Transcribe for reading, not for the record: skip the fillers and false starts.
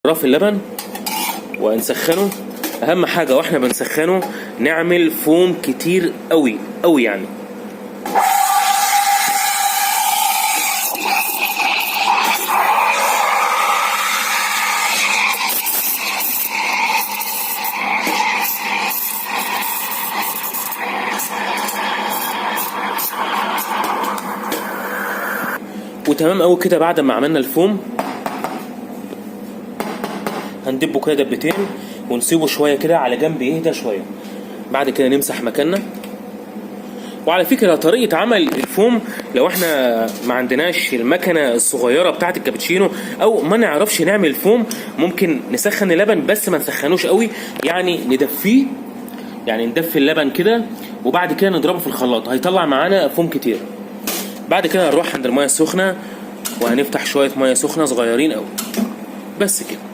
في اللبن ونسخنه. اهم حاجه واحنا بنسخنه نعمل فوم كتير قوي قوي يعني. وتمام قوي كده. بعد ما عملنا الفوم هندبه كده دبتين ونسيبه شويه كده على جنب يهدى شويه. بعد كده نمسح مكاننا. وعلى فكره طريقه عمل الفوم لو احنا ما عندناش المكنه الصغيره بتاعه الكابتشينو او ما نعرفش نعمل الفوم، ممكن نسخن اللبن بس ما نسخنوش قوي، يعني ندفيه، يعني ندفي اللبن كده وبعد كده نضربه في الخلاط هيطلع معانا فوم كتير. بعد كده هنروح عند الميه السخنه وهنفتح شويه ميه سخنه صغيرين قوي بس كده.